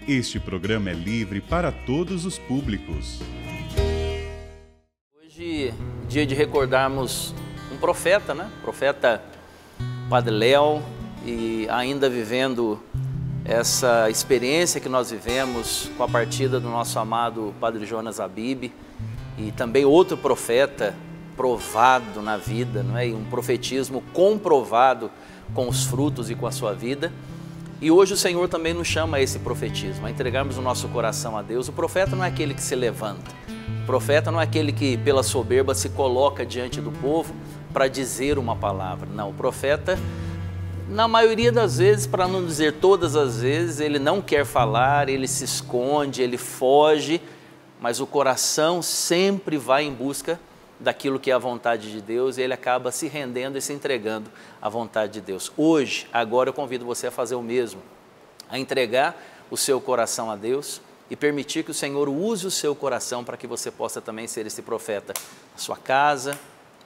Este programa é livre para todos os públicos. Hoje, dia de recordarmos um profeta, né? Profeta Padre Léo, e ainda vivendo essa experiência que nós vivemos com a partida do nosso amado Padre Jonas Habib, e também outro profeta provado na vida, não é? E um profetismo comprovado com os frutos e com a sua vida. E hoje o Senhor também nos chama a esse profetismo, a entregarmos o nosso coração a Deus. O profeta não é aquele que se levanta, o profeta não é aquele que pela soberba se coloca diante do povo para dizer uma palavra. Não, o profeta, na maioria das vezes, para não dizer todas as vezes, ele não quer falar, ele se esconde, ele foge, mas o coração sempre vai em busca daquilo que é a vontade de Deus, e ele acaba se rendendo e se entregando à vontade de Deus. Hoje, agora eu convido você a fazer o mesmo, a entregar o seu coração a Deus e permitir que o Senhor use o seu coração para que você possa também ser esse profeta na sua casa,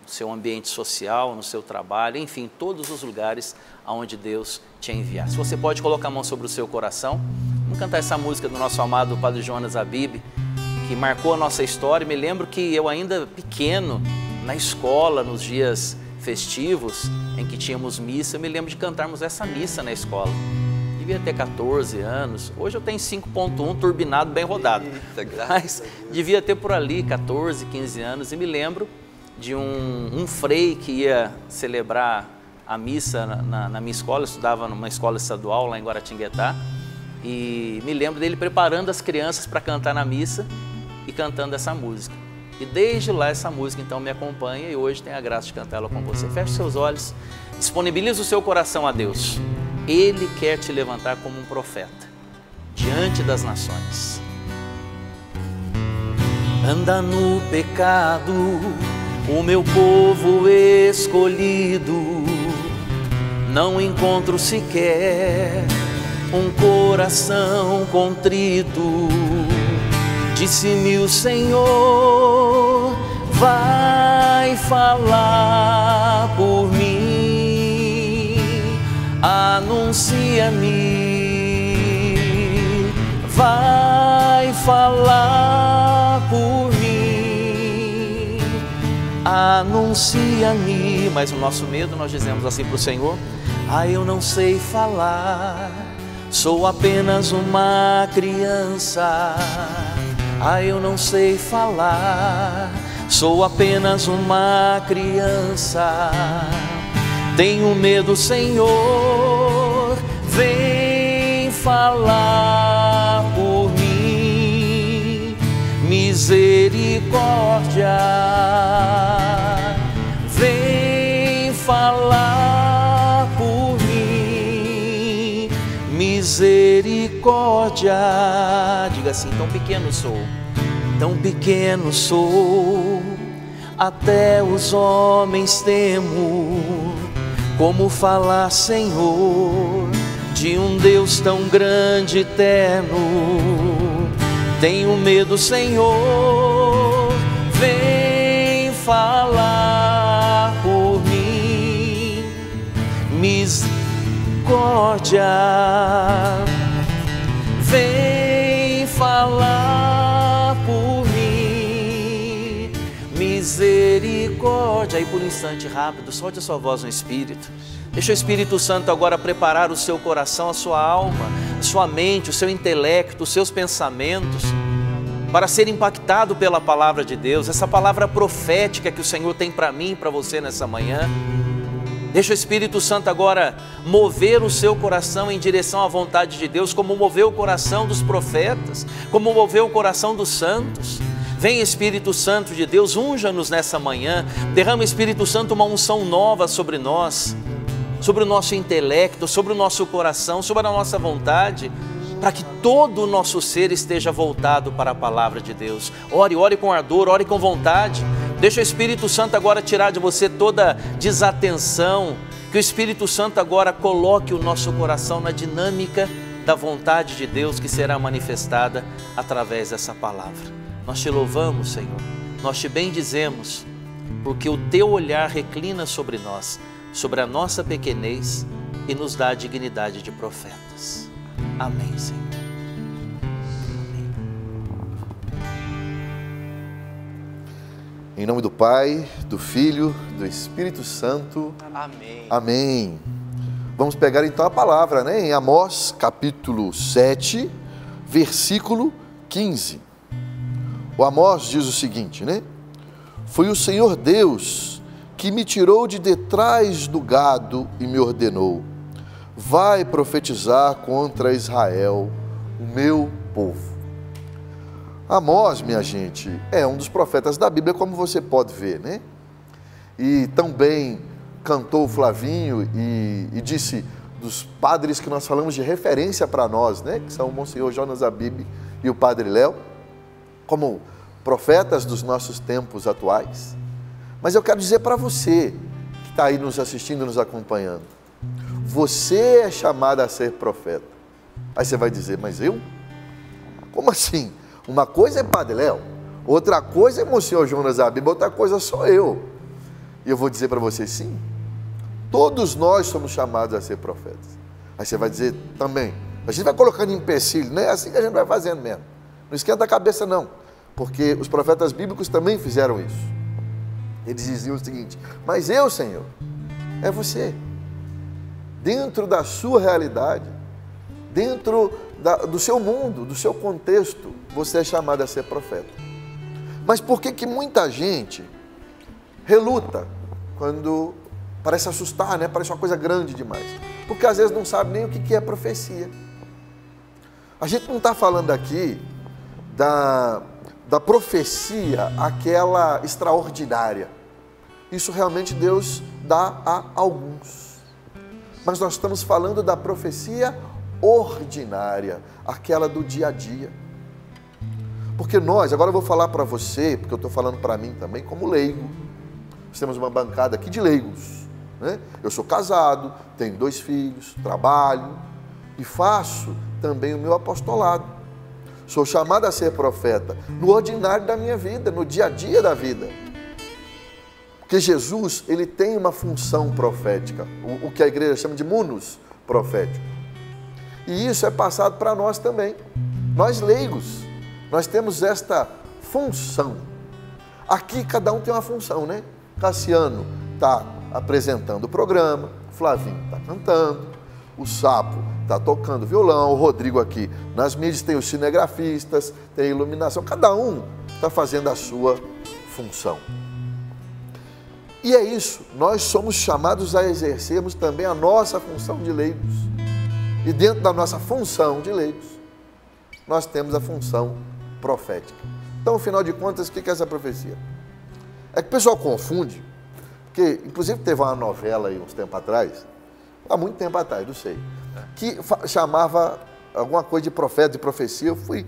no seu ambiente social, no seu trabalho, enfim, todos os lugares aonde Deus te enviar. Se você pode colocar a mão sobre o seu coração, vamos cantar essa música do nosso amado Padre Jonas Habib, que marcou a nossa história. Me lembro que eu ainda pequeno, na escola, nos dias festivos, em que tínhamos missa, eu me lembro de cantarmos essa missa na escola. Devia ter 14 anos, hoje eu tenho 5.1 turbinado, bem rodado, mas devia ter por ali 14, 15 anos, e me lembro de um frei que ia celebrar a missa na minha escola. Eu estudava numa escola estadual lá em Guaratinguetá, e me lembro dele preparando as crianças para cantar na missa e cantando essa música. E desde lá essa música então me acompanha, e hoje tenho a graça de cantá-la com você. Feche seus olhos, disponibilize o seu coração a Deus. Ele quer te levantar como um profeta diante das nações. Anda no pecado o meu povo escolhido, não encontro sequer um coração contrito. Disse-me o Senhor, vai falar por mim, anuncia-me, vai falar por mim, anuncia-me. Mas o nosso medo, nós dizemos assim para o Senhor: eu não sei falar, sou apenas uma criança. Eu não sei falar, sou apenas uma criança. Tenho medo, Senhor, vem falar por mim. Misericórdia, vem falar por mim. Misericórdia. Diga assim: tão pequeno sou, tão pequeno sou, até os homens temo. Como falar, Senhor, de um Deus tão grande e eterno? Tenho medo, Senhor, vem falar por mim. Misericórdia, vem falar por mim. Misericórdia. E por um instante rápido, solte a sua voz no Espírito. Deixa o Espírito Santo agora preparar o seu coração, a sua alma, a sua mente, o seu intelecto, os seus pensamentos, para ser impactado pela palavra de Deus, essa palavra profética que o Senhor tem para mim e para você nessa manhã. Deixa o Espírito Santo agora mover o seu coração em direção à vontade de Deus, como moveu o coração dos profetas, como moveu o coração dos santos. Vem, Espírito Santo de Deus, unja-nos nessa manhã, derrama, Espírito Santo, uma unção nova sobre nós, sobre o nosso intelecto, sobre o nosso coração, sobre a nossa vontade, para que todo o nosso ser esteja voltado para a palavra de Deus. Ore, ore com ardor, ore com vontade. Deixa o Espírito Santo agora tirar de você toda desatenção, que o Espírito Santo agora coloque o nosso coração na dinâmica da vontade de Deus, que será manifestada através dessa palavra. Nós te louvamos, Senhor, nós te bendizemos, porque o teu olhar reclina sobre nós, sobre a nossa pequenez, e nos dá a dignidade de profetas. Amém, Senhor. Em nome do Pai, do Filho, do Espírito Santo. Amém. Amém. Vamos pegar então a palavra, né? Em Amós, capítulo 7, versículo 15. O Amós diz o seguinte, né? Foi o Senhor Deus que me tirou de detrás do gado e me ordenou: vai profetizar contra Israel, o meu povo. Amós, minha gente, é um dos profetas da Bíblia, como você pode ver, né? E também cantou Flavinho e disse dos padres que nós falamos de referência para nós, né? Que são o Monsenhor Jonas Abib e o Padre Léo, como profetas dos nossos tempos atuais. Mas eu quero dizer para você que está aí nos assistindo, nos acompanhando, você é chamado a ser profeta. Aí você vai dizer, mas eu? Como assim? Uma coisa é Padre Léo, outra coisa é Monsenhor Jonas Abib, outra coisa sou eu. E eu vou dizer para você, sim, todos nós somos chamados a ser profetas. Aí você vai dizer também, a gente vai colocando empecilho, não é assim que a gente vai fazendo mesmo. Não esquenta a cabeça não, porque os profetas bíblicos também fizeram isso. Eles diziam o seguinte, mas eu, Senhor, é você. Dentro da sua realidade, dentro do seu mundo, do seu contexto, você é chamado a ser profeta. Mas por que muita gente reluta quando parece assustar, né? Parece uma coisa grande demais? Porque às vezes não sabe nem o que é profecia. A gente não está falando aqui da profecia, aquela extraordinária. Isso realmente Deus dá a alguns. Mas nós estamos falando da profecia ordinária, aquela do dia a dia. Porque nós, agora eu vou falar para você, porque eu estou falando para mim também como leigo. Nós temos uma bancada aqui de leigos, né? Eu sou casado, tenho 2 filhos, trabalho e faço também o meu apostolado. Sou chamado a ser profeta no ordinário da minha vida, no dia a dia da vida. Porque Jesus, ele tem uma função profética, o que a igreja chama de munus profético. E isso é passado para nós também. Nós leigos, nós temos esta função. Aqui cada um tem uma função, né? Cassiano está apresentando o programa, Flavinho está cantando, o Sapo está tocando violão, o Rodrigo aqui nas mídias, tem os cinegrafistas, tem a iluminação, cada um está fazendo a sua função. E é isso, nós somos chamados a exercermos também a nossa função de leigos. E dentro da nossa função de leigos, nós temos a função profética. Então, afinal de contas, o que é essa profecia? É que o pessoal confunde, porque inclusive teve uma novela aí uns tempos atrás, há muito tempo atrás, não sei, que chamava alguma coisa de profeta, de profecia. Eu fui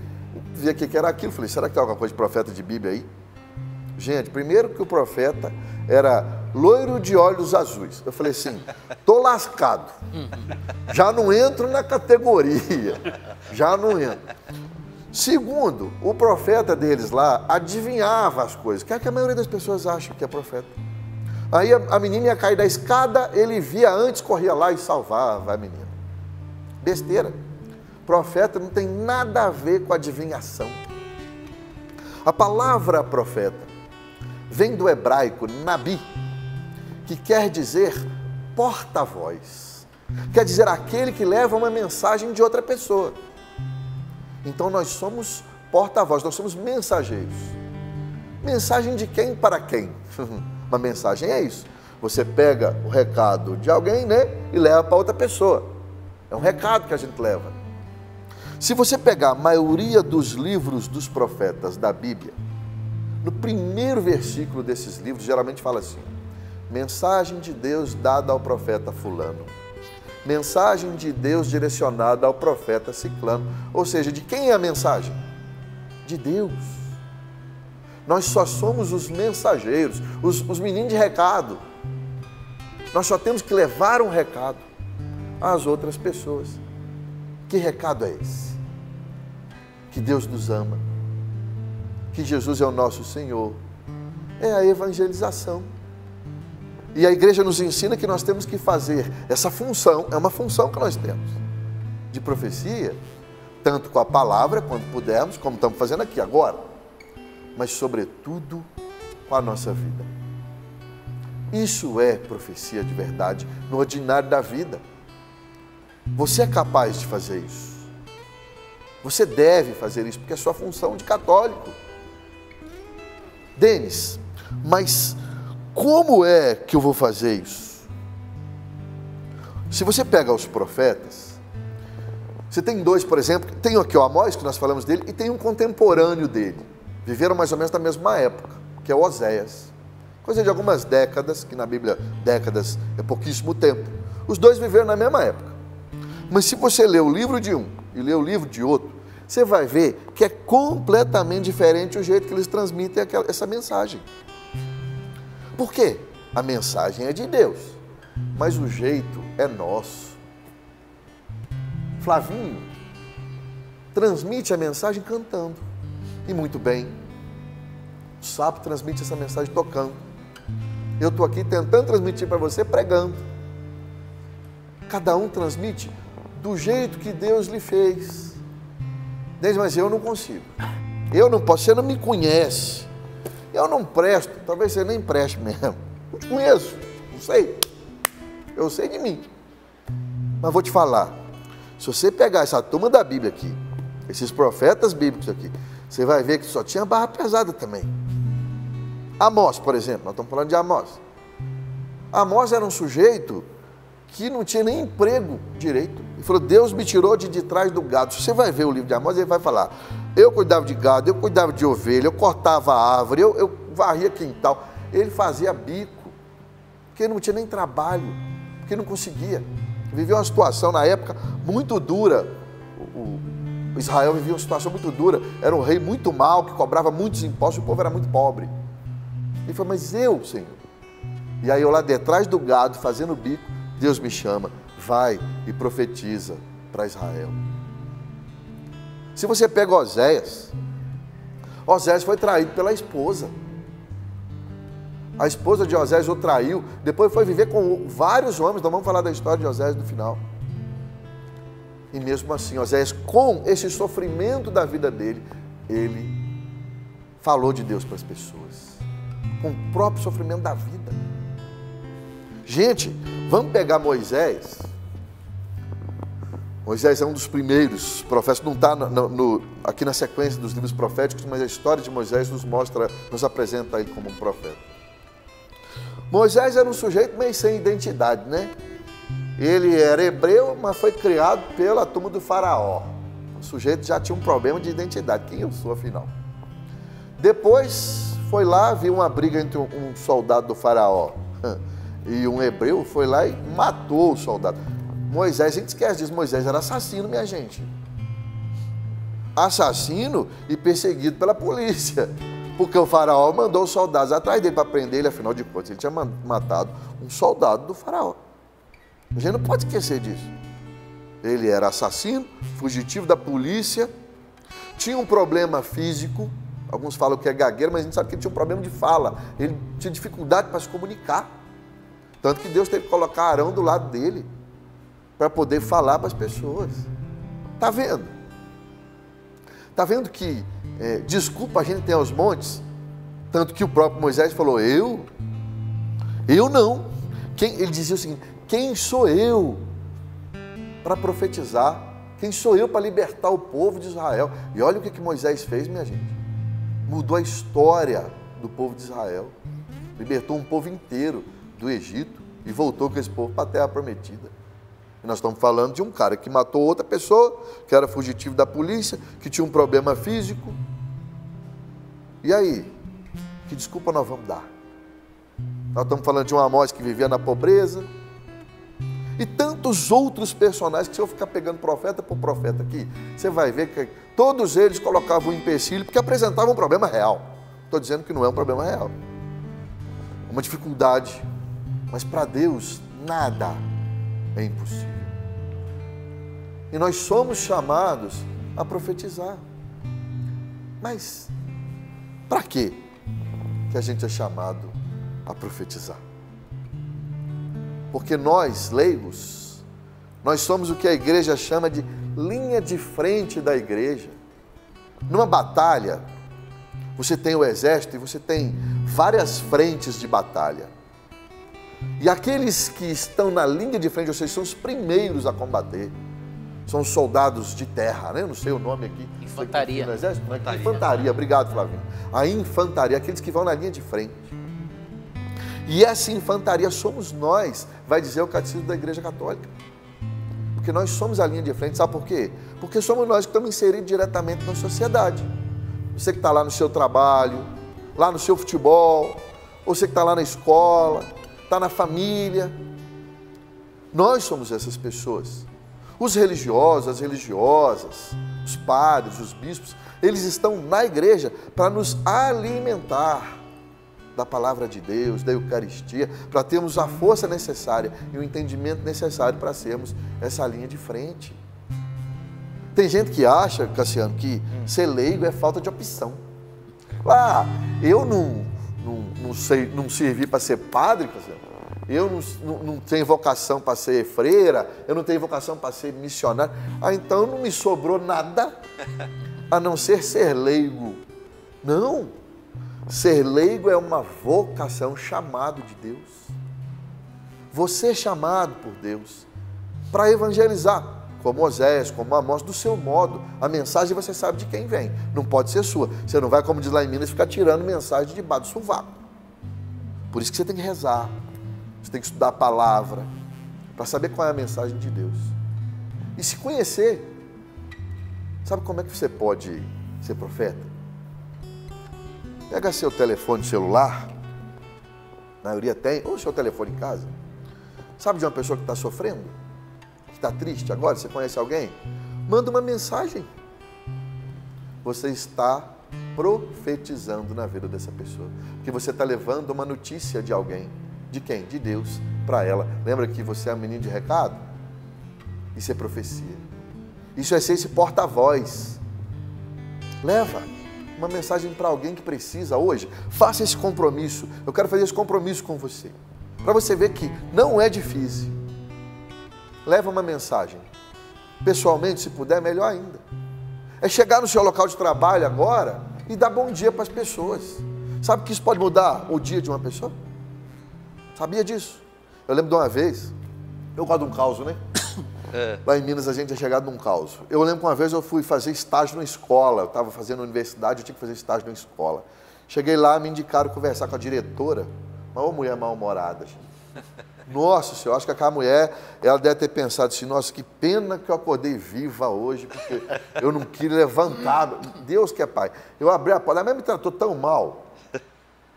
ver o que era aquilo, falei, será que tem alguma coisa de profeta de Bíblia aí? Gente, primeiro que o profeta era loiro de olhos azuis. Eu falei assim, tô lascado, já não entro na categoria, já não entro. Segundo, o profeta deles lá adivinhava as coisas, que é que a maioria das pessoas acha que é profeta. Aí a menina ia cair da escada, ele via antes, corria lá e salvava a menina. Besteira. Profeta não tem nada a ver com adivinhação. A palavra profeta vem do hebraico nabi, que quer dizer porta-voz. Quer dizer aquele que leva uma mensagem de outra pessoa. Então nós somos porta-voz, nós somos mensageiros. Mensagem de quem para quem? Uma mensagem é isso. Você pega o recado de alguém, né, e leva para outra pessoa. É um recado que a gente leva. Se você pegar a maioria dos livros dos profetas da Bíblia, no primeiro versículo desses livros, geralmente fala assim: mensagem de Deus dada ao profeta fulano. Mensagem de Deus direcionada ao profeta ciclano. Ou seja, de quem é a mensagem? De Deus. Nós só somos os mensageiros, os meninos de recado. Nós só temos que levar um recado às outras pessoas. Que recado é esse? Que Deus nos ama, que Jesus é o nosso Senhor. É a evangelização. E a igreja nos ensina que nós temos que fazer essa função, é uma função que nós temos, de profecia, tanto com a palavra, quando pudermos, como estamos fazendo aqui agora, mas sobretudo com a nossa vida. Isso é profecia de verdade no ordinário da vida. Você é capaz de fazer isso. Você deve fazer isso, porque é sua função de católico. Denis, mas como é que eu vou fazer isso? Se você pega os profetas, você tem dois, por exemplo, tem aqui o Amós, que nós falamos dele, e tem um contemporâneo dele. Viveram mais ou menos na mesma época, que é Oséias. Coisa de algumas décadas, que na Bíblia décadas é pouquíssimo tempo. Os dois viveram na mesma época. Mas se você ler o livro de um e ler o livro de outro, você vai ver que é completamente diferente o jeito que eles transmitem essa mensagem. Por quê? A mensagem é de Deus, mas o jeito é nosso. Flavinho transmite a mensagem cantando, e muito bem. O Sapo transmite essa mensagem tocando. Eu estou aqui tentando transmitir para você pregando. Cada um transmite do jeito que Deus lhe fez. Mas eu não consigo. Eu não posso, você não me conhece. Eu não presto, talvez você nem preste mesmo. Não te conheço, não sei. Eu sei de mim. Mas vou te falar, se você pegar essa turma da Bíblia aqui, esses profetas bíblicos aqui, você vai ver que só tinha barra pesada também. Amós, por exemplo, nós estamos falando de Amós. Amós era um sujeito que não tinha nem emprego direito. Ele falou, Deus me tirou de trás do gado. Se você vai ver o livro de Amós, ele vai falar, eu cuidava de gado, eu cuidava de ovelha, eu cortava árvore, eu varria quintal. Ele fazia bico, porque ele não tinha nem trabalho, porque não conseguia. Vivia uma situação na época muito dura. O Israel vivia uma situação muito dura. Era um rei muito mau, que cobrava muitos impostos, o povo era muito pobre. Ele falou, mas eu, Senhor. E aí eu lá detrás do gado, fazendo bico, Deus me chama, vai e profetiza para Israel. Se você pega Oséias, Oséias foi traído pela esposa. A esposa de Oséias o traiu, depois foi viver com vários homens. Nós vamos falar da história de Oséias no final. E mesmo assim, Oséias, com esse sofrimento da vida dele, ele falou de Deus para as pessoas, com o próprio sofrimento da vida. Gente, vamos pegar Moisés. Moisés é um dos primeiros profetas, não está aqui na sequência dos livros proféticos, mas a história de Moisés nos apresenta ele como um profeta. Moisés era um sujeito meio sem identidade, né? Ele era hebreu, mas foi criado pela turma do faraó. O sujeito já tinha um problema de identidade. Quem eu sou, afinal? Depois foi lá, viu uma briga entre um soldado do faraó e um hebreu, foi lá e matou o soldado. Moisés, a gente esquece disso, Moisés era assassino, minha gente. Assassino e perseguido pela polícia. Porque o faraó mandou os soldados atrás dele para prender ele, afinal de contas, ele tinha matado um soldado do faraó. A gente não pode esquecer disso. Ele era assassino, fugitivo da polícia, tinha um problema físico, alguns falam que é gagueiro, mas a gente sabe que ele tinha um problema de fala, ele tinha dificuldade para se comunicar. Tanto que Deus teve que colocar Arão do lado dele, para poder falar para as pessoas. Está vendo? Está vendo que desculpa a gente ter aos montes? Tanto que o próprio Moisés falou, eu não. Ele dizia o seguinte, quem sou eu para profetizar? Quem sou eu para libertar o povo de Israel? E olha o que Moisés fez, minha gente. Mudou a história do povo de Israel. Libertou um povo inteiro do Egito e voltou com esse povo para a terra prometida. E nós estamos falando de um cara que matou outra pessoa, que era fugitivo da polícia, que tinha um problema físico. E aí? Que desculpa nós vamos dar? Nós estamos falando de um Amós que vivia na pobreza. E tantos outros personagens que se eu ficar pegando profeta por profeta aqui, você vai ver que todos eles colocavam um empecilho porque apresentavam um problema real. Estou dizendo que não é um problema real. Uma dificuldade. Mas para Deus, nada é impossível. E nós somos chamados a profetizar. Mas para quê que a gente é chamado a profetizar? Porque nós, leigos, nós somos o que a igreja chama de linha de frente da igreja. Numa batalha, você tem o exército e você tem várias frentes de batalha. E aqueles que estão na linha de frente, ou seja, são os primeiros a combater. São os soldados de terra, né? Eu não sei o nome aqui. Infantaria. No exército? Infantaria, obrigado, Flavinho. A infantaria, aqueles que vão na linha de frente. E essa infantaria somos nós, vai dizer o Catecismo da Igreja Católica. Porque nós somos a linha de frente, sabe por quê? Porque somos nós que estamos inseridos diretamente na sociedade. Você que está lá no seu trabalho, lá no seu futebol, você que está lá na escola, está na família. Nós somos essas pessoas. Os religiosos, as religiosas, os padres, os bispos, eles estão na igreja para nos alimentar da palavra de Deus, da Eucaristia, para termos a força necessária e o entendimento necessário para sermos essa linha de frente. Tem gente que acha, Cassiano, que ser leigo é falta de opção. Eu não servi para ser padre, Cassiano. Eu não tenho vocação para ser freira, eu não tenho vocação para ser missionário. Então não me sobrou nada a não ser leigo. Não. Ser leigo é uma vocação, chamado de Deus. Você é chamado por Deus para evangelizar, como Osés, como Amós, do seu modo. A mensagem você sabe de quem vem, não pode ser sua. Você não vai, como diz lá em Minas, ficar tirando mensagem de debaixo do sovaco. Por isso que você tem que rezar, você tem que estudar a palavra, para saber qual é a mensagem de Deus. E se conhecer, sabe como é que você pode ser profeta? Pega seu telefone celular, a maioria tem, ou seu telefone em casa. Sabe de uma pessoa que está sofrendo? Que está triste agora? Você conhece alguém? Manda uma mensagem. Você está profetizando na vida dessa pessoa. Porque você está levando uma notícia de alguém. De quem? De Deus, para ela. Lembra que você é um menino de recado? Isso é profecia. Isso é ser esse porta-voz. Leva uma mensagem para alguém que precisa hoje. Faça esse compromisso. Eu quero fazer esse compromisso com você. Para você ver que não é difícil. Leva uma mensagem. Pessoalmente, se puder, melhor ainda. É chegar no seu local de trabalho agora e dar bom dia para as pessoas. Sabe que isso pode mudar o dia de uma pessoa? Sabia disso? Eu lembro de uma vez, eu gosto de um caos, né? Lá em Minas a gente é chegado num caos. Eu lembro que uma vez eu fui fazer estágio na escola, eu estava fazendo universidade, eu tinha que fazer estágio na escola. Cheguei lá, me indicaram conversar com a diretora, uma mulher mal-humorada. Nossa senhora, acho que aquela mulher, ela deve ter pensado assim, nossa, que pena que eu acordei viva hoje, porque eu não queria levantar. Deus que é pai. Eu abri a porta, ela me tratou tão mal,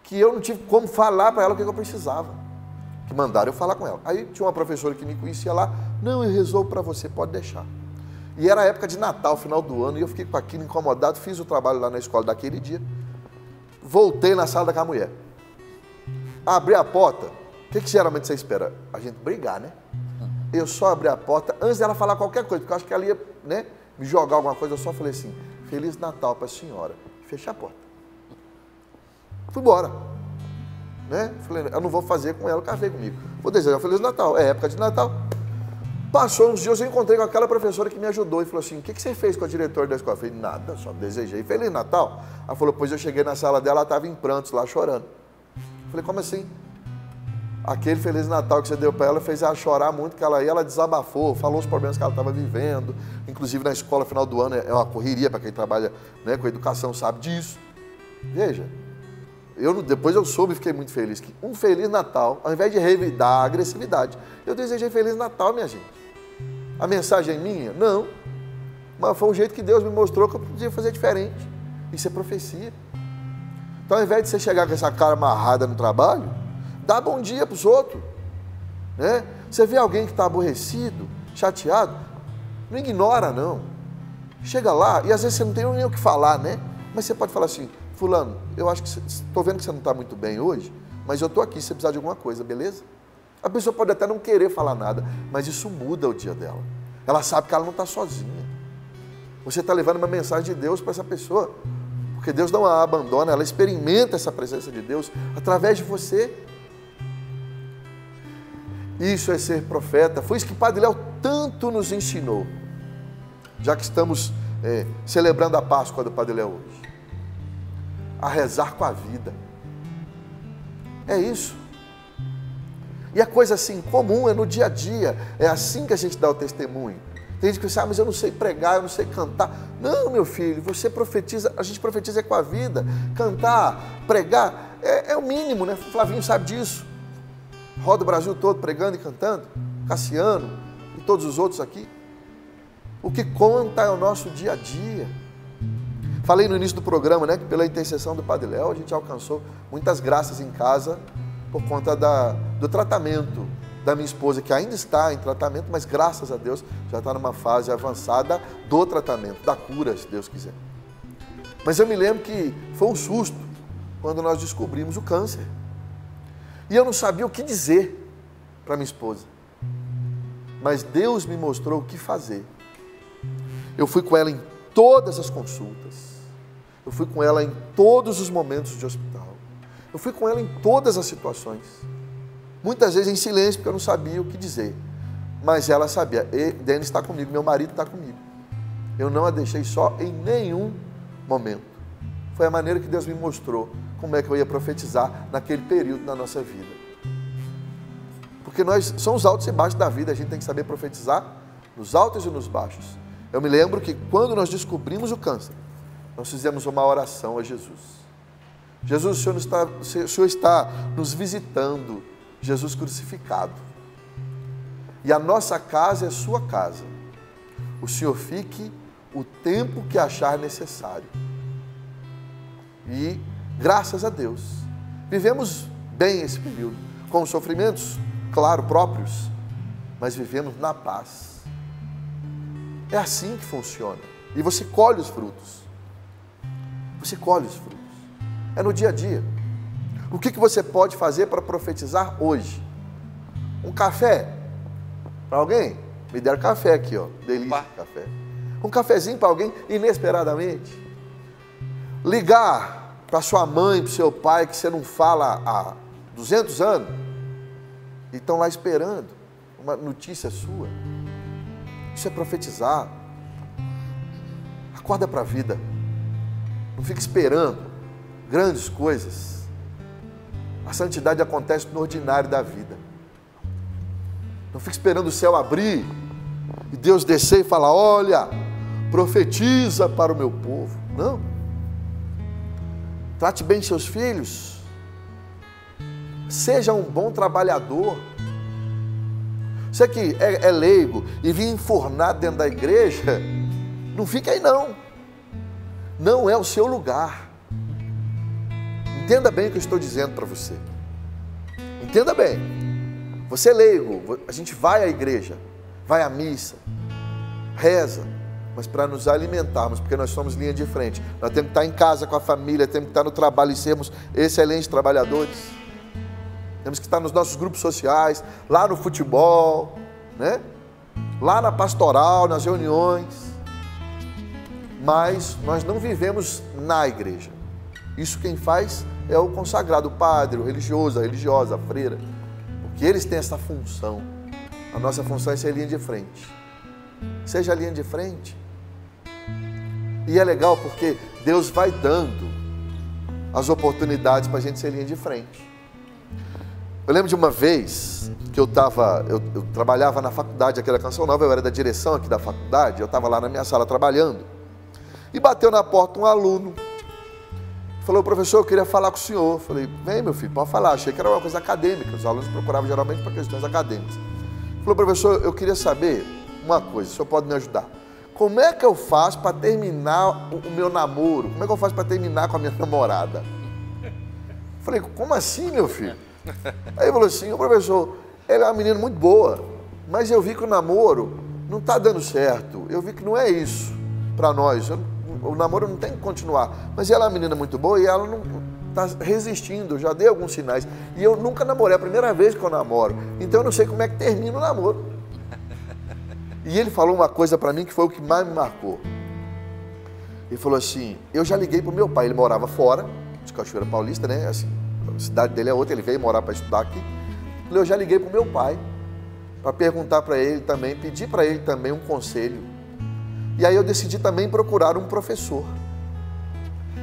que eu não tive como falar para ela o que eu precisava. Que mandaram eu falar com ela. Aí tinha uma professora que me conhecia lá, não, eu resolvo para você, pode deixar. E era época de Natal, final do ano, e eu fiquei com aquilo incomodado, fiz o trabalho lá na escola daquele dia, voltei na sala daquela mulher. Abri a porta, o que geralmente você espera? A gente brigar, né? Eu só abri a porta, antes dela falar qualquer coisa, porque eu acho que ela ia, né, me jogar alguma coisa, eu só falei assim, Feliz Natal para a senhora. Fechei a porta. Fui embora. Né? Falei, eu não vou fazer com ela o café comigo. Vou desejar um Feliz Natal. É época de Natal. Passou uns dias, eu encontrei com aquela professora que me ajudou e falou assim, o que você fez com a diretora da escola? Eu falei, nada, só desejei Feliz Natal. Ela falou, pois eu cheguei na sala dela, ela estava em prantos lá, chorando. Eu falei, como assim? Aquele Feliz Natal que você deu para ela fez ela chorar muito, que ela desabafou, falou os problemas que ela estava vivendo. Inclusive na escola, final do ano, é uma correria para quem trabalha, né, com educação, sabe disso. Veja. Depois eu soube e fiquei muito feliz que um Feliz Natal, ao invés de revidar a agressividade, eu desejei Feliz Natal, minha gente. A mensagem é minha? Não. Mas foi um jeito que Deus me mostrou que eu podia fazer diferente. Isso é profecia. Então, ao invés de você chegar com essa cara amarrada no trabalho, dá bom dia para os outros. Né? Você vê alguém que está aborrecido, chateado, não ignora, não. Chega lá, e às vezes você não tem nem o que falar, né? Mas você pode falar assim, fulano, eu acho que estou vendo que você não está muito bem hoje, mas eu estou aqui se você precisar de alguma coisa, beleza? A pessoa pode até não querer falar nada, mas isso muda o dia dela. Ela sabe que ela não está sozinha. Você está levando uma mensagem de Deus para essa pessoa, porque Deus não a abandona, ela experimenta essa presença de Deus através de você. Isso é ser profeta. Foi isso que Padre Léo tanto nos ensinou. Já que estamos celebrando a Páscoa do Padre Léo hoje. A rezar com a vida. É isso. E a coisa assim, comum, é no dia a dia. É assim que a gente dá o testemunho. Tem gente que pensa, mas eu não sei pregar, eu não sei cantar. Não, meu filho, você profetiza, a gente profetiza com a vida. Cantar, pregar, é o mínimo, né? O Flavinho sabe disso. Roda o Brasil todo pregando e cantando. Cassiano e todos os outros aqui. O que conta é o nosso dia a dia. Falei no início do programa, né, que pela intercessão do Padre Léo, a gente alcançou muitas graças em casa por conta do tratamento da minha esposa, que ainda está em tratamento, mas graças a Deus já está numa fase avançada do tratamento, da cura, se Deus quiser. Mas eu me lembro que foi um susto quando nós descobrimos o câncer. E eu não sabia o que dizer para minha esposa. Mas Deus me mostrou o que fazer. Eu fui com ela em todas as consultas. Eu fui com ela em todos os momentos de hospital. Eu fui com ela em todas as situações. Muitas vezes em silêncio, porque eu não sabia o que dizer. Mas ela sabia. Denis está comigo, meu marido está comigo. Eu não a deixei só em nenhum momento. Foi a maneira que Deus me mostrou como é que eu ia profetizar naquele período da nossa vida. Porque nós somos altos e baixos da vida, a gente tem que saber profetizar nos altos e nos baixos. Eu me lembro que quando nós descobrimos o câncer, nós fizemos uma oração a Jesus. Jesus, o Senhor está nos visitando, Jesus crucificado. E a nossa casa é a sua casa. O Senhor fique o tempo que achar necessário. E, graças a Deus, vivemos bem esse período, com sofrimentos, claro, próprios, mas vivemos na paz. É assim que funciona. E você colhe os frutos. Você colhe os frutos. É no dia a dia. O que você pode fazer para profetizar hoje? Um café? Para alguém? Me deram café aqui, ó. Delícia de café. Um cafezinho para alguém inesperadamente. Ligar para sua mãe, para o seu pai, que você não fala há 200 anos. E estão lá esperando uma notícia sua. Isso é profetizar. Acorda para a vida. Não fica esperando grandes coisas. A santidade acontece no ordinário da vida. Não fica esperando o céu abrir e Deus descer e falar, olha, profetiza para o meu povo. Não. Trate bem seus filhos. Seja um bom trabalhador. Você que é leigo e vinha enfornado dentro da igreja, não fica aí não. Não é o seu lugar. Entenda bem o que eu estou dizendo para você. Entenda bem. Você é leigo, a gente vai à igreja, vai à missa, reza, mas para nos alimentarmos, porque nós somos linha de frente. Nós temos que estar em casa com a família, temos que estar no trabalho e sermos excelentes trabalhadores. Temos que estar nos nossos grupos sociais, lá no futebol, né? Lá na pastoral, nas reuniões. Mas nós não vivemos na igreja. Isso quem faz é o consagrado, o padre, o religioso, a religiosa, a freira. Porque eles têm essa função. A nossa função é ser linha de frente. Seja a linha de frente. E é legal porque Deus vai dando as oportunidades para a gente ser linha de frente. Eu lembro de uma vez que eu trabalhava na faculdade aqui da Canção Nova, eu era da direção aqui da faculdade, eu estava lá na minha sala trabalhando, e bateu na porta um aluno, falou, professor, eu queria falar com o senhor. Eu falei, vem meu filho, pode falar. Achei que era uma coisa acadêmica, os alunos procuravam geralmente para questões acadêmicas. Falou, professor, eu queria saber uma coisa, o senhor pode me ajudar? Como é que eu faço para terminar o meu namoro? Como é que eu faço para terminar com a minha namorada? Eu falei, como assim, meu filho? Aí ele falou assim, professor, ela é uma menina muito boa, mas eu vi que o namoro não está dando certo, eu vi que não é isso para nós, o namoro não tem que continuar, mas ela é uma menina muito boa e ela não está resistindo, eu já dei alguns sinais, e eu nunca namorei, é a primeira vez que eu namoro, então eu não sei como é que termina o namoro. E ele falou uma coisa para mim que foi o que mais me marcou. Ele falou assim, eu já liguei para o meu pai, ele morava fora, de Cachoeira Paulista, né, assim, a cidade dele é outra, ele veio morar para estudar aqui. Eu já liguei para o meu pai para perguntar para ele também, pedir para ele também um conselho. E aí eu decidi também procurar um professor.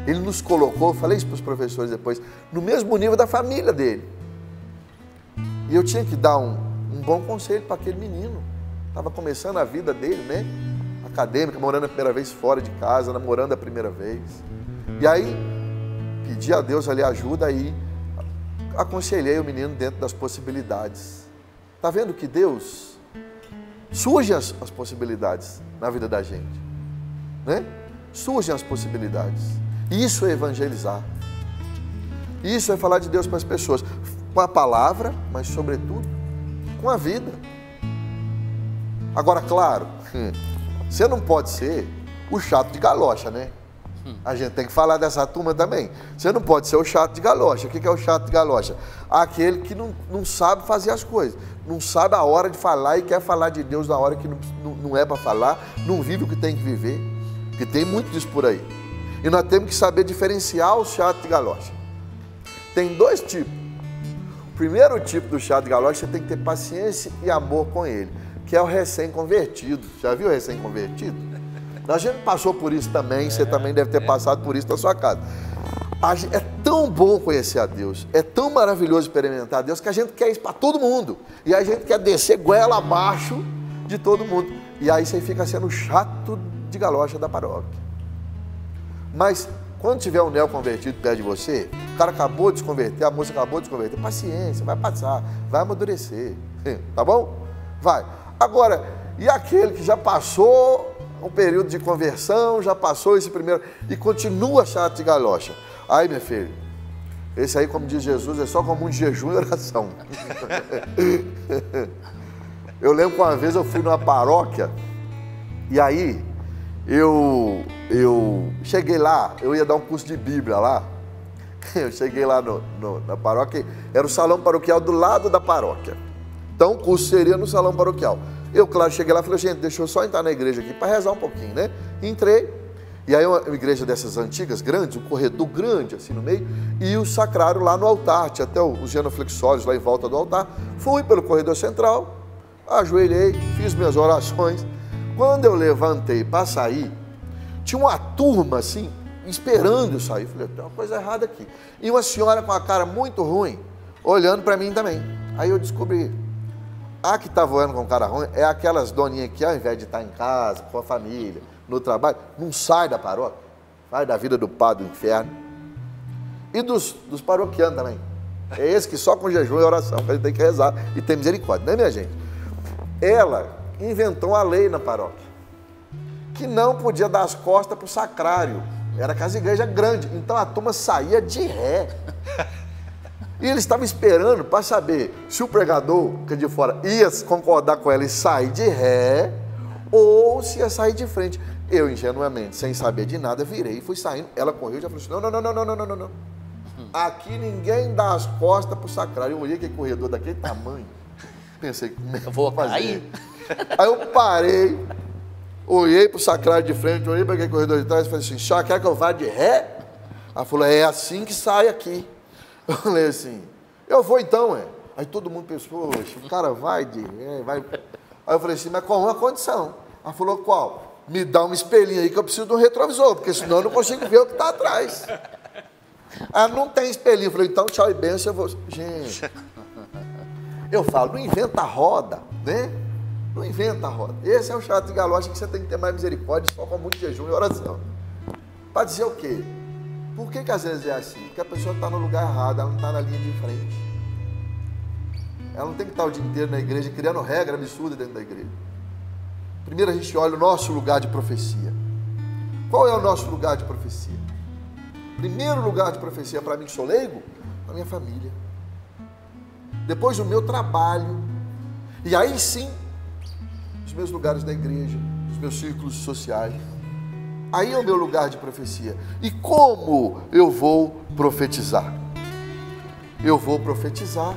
Ele nos colocou, falei isso para os professores depois, no mesmo nível da família dele. E eu tinha que dar um bom conselho para aquele menino. Estava começando a vida dele, né? Acadêmica, morando a primeira vez fora de casa, namorando a primeira vez. E aí, pedi a Deus ali ajuda e aconselhei o menino dentro das possibilidades. Está vendo que Deus surgem as possibilidades na vida da gente, né? Surgem as possibilidades. Isso é evangelizar. Isso é falar de Deus para as pessoas, com a palavra, mas sobretudo com a vida. Agora, claro, você não pode ser o chato de galocha, né? A gente tem que falar dessa turma também. Você não pode ser o chato de galocha. O que é o chato de galocha? Aquele que não sabe fazer as coisas, não sabe a hora de falar e quer falar de Deus na hora que não é para falar, não vive o que tem que viver, porque tem muito disso por aí. E nós temos que saber diferenciar o chato de galocha. Tem dois tipos. O primeiro tipo do chato de galocha, você tem que ter paciência e amor com ele, que é o recém-convertido. Já viu o recém-convertido? A gente passou por isso também, você também deve ter passado por isso na sua casa. É tão bom conhecer a Deus, é tão maravilhoso experimentar a Deus, que a gente quer isso para todo mundo. E a gente quer descer goela abaixo de todo mundo. E aí você fica sendo chato de galocha da paróquia. Mas quando tiver um neoconvertido perto de você, o cara acabou de se converter, a moça acabou de se converter, paciência, vai passar, vai amadurecer, tá bom? Vai. Agora, e aquele que já passou um período de conversão, já passou esse primeiro e continua chato de galocha? Aí, meu filho, esse aí, como diz Jesus, é só comum de jejum e oração. Eu lembro que uma vez eu fui numa paróquia e aí eu cheguei lá, eu ia dar um curso de Bíblia lá. Eu cheguei lá na paróquia, era o salão paroquial do lado da paróquia. Então o curso seria no salão paroquial. Eu, claro, cheguei lá e falei, gente, deixa eu só entrar na igreja aqui para rezar um pouquinho, né? Entrei, e aí uma igreja dessas antigas, grandes, um corredor grande assim no meio, e o sacrário lá no altar, tinha até os genuflexórios lá em volta do altar. Fui pelo corredor central, ajoelhei, fiz minhas orações. Quando eu levantei para sair, tinha uma turma assim, esperando eu sair. Falei, tem uma coisa errada aqui. E uma senhora com a cara muito ruim, olhando para mim também. Aí eu descobri, a que estava olhando com cara ruim é aquelas doninhas que ao invés de estar em casa, com a família, no trabalho, não sai da paróquia, sai da vida do padre do inferno. E dos paroquianos também. É esse que só com jejum e oração que a gente tem que rezar e ter misericórdia, né, minha gente? Ela inventou uma lei na paróquia, que não podia dar as costas para o sacrário. Era casa igreja grande, então a turma saía de ré. E eles estavam esperando para saber se o pregador, que de fora, ia concordar com ela e sair de ré, ou se ia sair de frente. Eu, ingenuamente, sem saber de nada, virei e fui saindo. Ela correu e já falou assim, não. Aqui ninguém dá as costas para o sacrário. Eu olhei aquele corredor daquele tamanho, pensei, como é que eu vou fazer? Aí eu parei, olhei para o sacrário de frente, olhei para aquele corredor de trás e falei assim, Chá, quer que eu vá de ré? Ela falou, é assim que sai aqui. Eu falei assim, eu vou então, é. Aí todo mundo pensou, poxa, o cara vai de ré, vai. Aí eu falei assim, mas com uma condição. Ela falou, qual? Me dá um espelhinho aí que eu preciso de um retrovisor, porque senão eu não consigo ver o que está atrás. Ah, não tem espelhinho. Eu falei, então tchau e benção, eu vou. Gente, eu falo, não inventa roda, né? Não inventa roda. Esse é o chato de galocha que você tem que ter mais misericórdia, só com muito jejum e oração. Para dizer o quê? Por que às vezes é assim? Porque a pessoa está no lugar errado, ela não está na linha de frente. Ela não tem que estar o dia inteiro na igreja criando regra absurda dentro da igreja. Primeiro a gente olha o nosso lugar de profecia. Qual é o nosso lugar de profecia? Primeiro lugar de profecia para mim que sou leigo, a minha família. Depois o meu trabalho. E aí sim, os meus lugares da igreja, os meus círculos sociais. Aí é o meu lugar de profecia. E como eu vou profetizar? Eu vou profetizar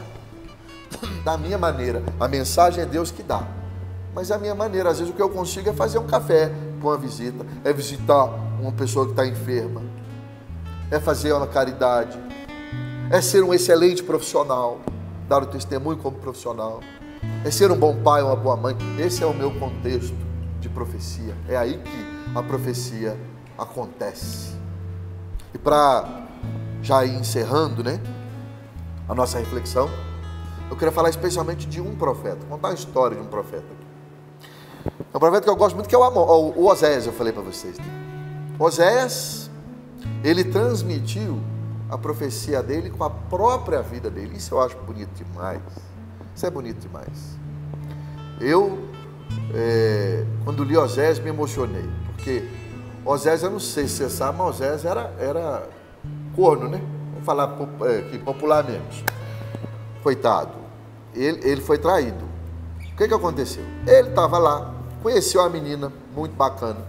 da minha maneira. A mensagem é Deus que dá. Mas a minha maneira, às vezes o que eu consigo é fazer um café para uma visita, é visitar uma pessoa que está enferma, é fazer uma caridade, é ser um excelente profissional, dar o testemunho como profissional. é ser um bom pai, uma boa mãe. Esse é o meu contexto de profecia. É aí que a profecia acontece. E para já ir encerrando, né, a nossa reflexão, eu queria falar especialmente de um profeta, contar a história de um profeta. É um profeta que eu gosto muito, que é o Oséias, eu falei para vocês. Oséias, ele transmitiu a profecia dele com a própria vida dele. Isso eu acho bonito demais. Isso é bonito demais. Eu, quando li Oséias, me emocionei, porque Oséias, eu não sei se você sabe, mas Oséias era corno, né? Vamos falar aqui popularmente. Coitado, ele foi traído. O que aconteceu? Ele estava lá, conheceu uma menina muito bacana.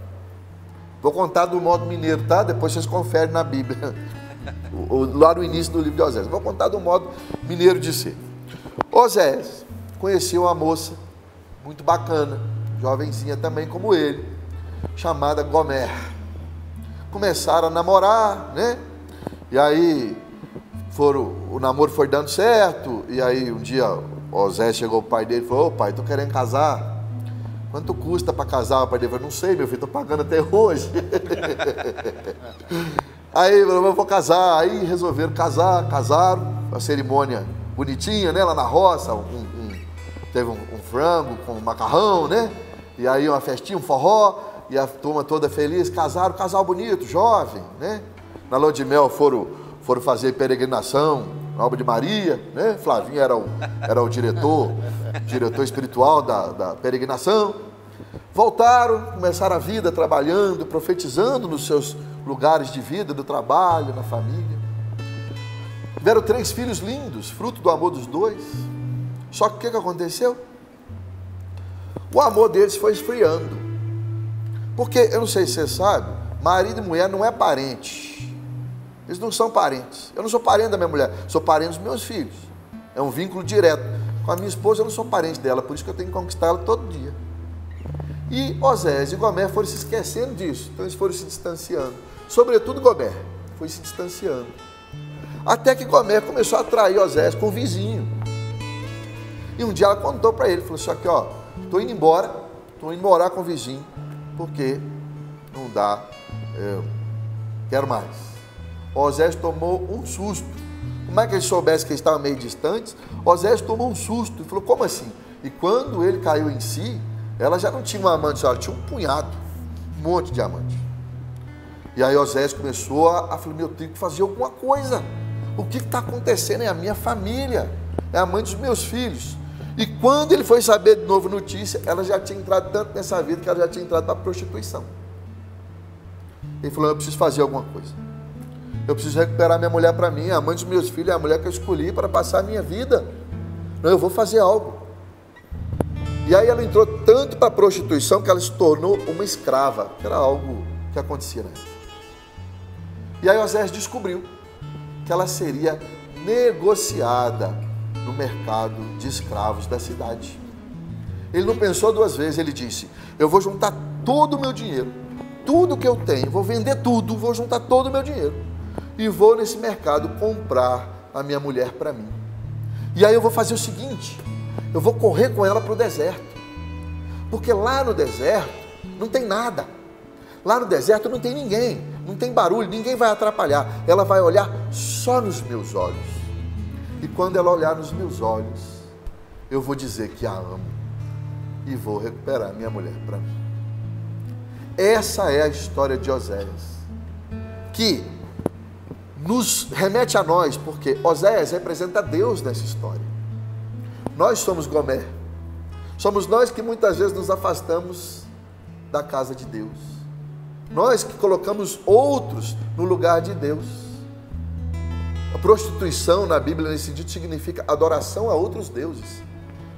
Vou contar do modo mineiro, tá? Depois vocês conferem na Bíblia, lá no início do livro de Oséias. Vou contar do modo mineiro de ser. Oséias conheceu uma moça muito bacana, jovenzinha também como ele, chamada Gomer. Começaram a namorar, né? E aí o namoro foi dando certo. E aí um dia Oséias chegou pro pai dele e falou: ô pai, tô querendo casar. Quanto custa para casar? O pai dele falou: não sei, meu filho, tô pagando até hoje. Aí eu vou casar. Aí resolveram casaram, a cerimônia bonitinha, né? Lá na roça, teve um frango com macarrão, né? E aí uma festinha, um forró, e a turma toda feliz, casaram, casal bonito, jovem, né? Na lua de mel foram fazer peregrinação na obra de Maria, né? Flavinho era o diretor espiritual da peregrinação. Voltaram, começaram a vida trabalhando, profetizando nos seus lugares de vida, do trabalho, na família. Tiveram 3 filhos lindos, fruto do amor dos dois. Só que o que aconteceu? O amor deles foi esfriando. Porque, eu não sei se você sabe, marido e mulher não é parente. Eles não são parentes. Eu não sou parente da minha mulher, sou parente dos meus filhos. É um vínculo direto. Com a minha esposa eu não sou parente dela, por isso que eu tenho que conquistar ela todo dia. E Oséias e Gomer foram se esquecendo disso. Então eles foram se distanciando. Sobretudo Gomer foi se distanciando. Até que Gomer começou a atrair Oséias com o vizinho. E um dia ela contou para ele, falou assim: aqui, ó, estou indo embora, estou indo morar com o vizinho, porque não dá, quero mais. Oséias tomou um susto. Como é que ele soubesse que eles estavam meio distantes? Oséias tomou um susto e falou: como assim? E quando ele caiu em si, ela já não tinha um amante, ela tinha um punhado, um monte de amante. E aí Oséias começou a falar: meu, eu tenho que fazer alguma coisa. O que está acontecendo? É a minha família, é a mãe dos meus filhos. E quando ele foi saber de novo notícia, ela já tinha entrado tanto nessa vida que ela já tinha entrado para a prostituição. Ele falou: eu preciso fazer alguma coisa. Eu preciso recuperar minha mulher para mim, a mãe dos meus filhos, é a mulher que eu escolhi para passar a minha vida. Não, eu vou fazer algo. E aí ela entrou tanto para a prostituição que ela se tornou uma escrava, que era algo que acontecia na época. E aí Oséias descobriu que ela seria negociada no mercado de escravos da cidade. Ele não pensou 2 vezes, ele disse: eu vou juntar todo o meu dinheiro, tudo que eu tenho, vou vender tudo, vou juntar todo o meu dinheiro e vou nesse mercado comprar a minha mulher para mim. E aí eu vou fazer o seguinte: eu vou correr com ela para o deserto, porque lá no deserto não tem nada, lá no deserto não tem ninguém, não tem barulho, ninguém vai atrapalhar, ela vai olhar só nos meus olhos, e quando ela olhar nos meus olhos, eu vou dizer que a amo e vou recuperar minha mulher para mim. Essa é a história de Oséias, que nos remete a nós, porque Oséias representa Deus nessa história. Nós somos Gomer, somos nós que muitas vezes nos afastamos da casa de Deus, nós que colocamos outros no lugar de Deus. A prostituição na Bíblia nesse sentido significa adoração a outros deuses.